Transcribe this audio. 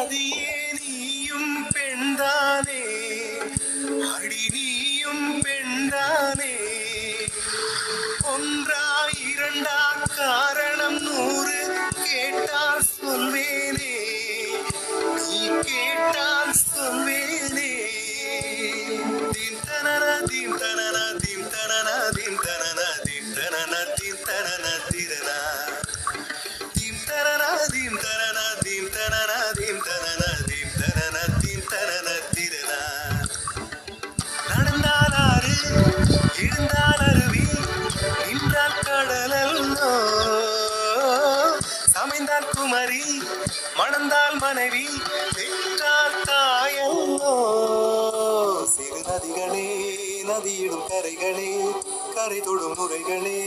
நதியே நீயும் பெண்தானே, அடி நீயும் பெண்தானே. ஒன்றா இரண்டா காரணம் 100 கேட்டால் சொல்வேனே, நீ கேட்டால் சொல்வேனே. தீம் தனன தீம் தனன தீம் தனன தீம் தனன தீம் தனன தீம் தனன திரனா தீம் தனன தீம் தனன தீம் தனன தீம் தனன தீம் தனன தீம் தனன திரனா. நடந்தால் ஆறு எழுந்தால் அருவி, நின்றால் கடலல்லோ, சமைந்தால் குமரி, மணந்தால் மனைவி, பெற்றால் தாயல்லோ. சிறு நதிகளே, நதியிடும் கரைகளே, கரை தொடும் நுரைகளே.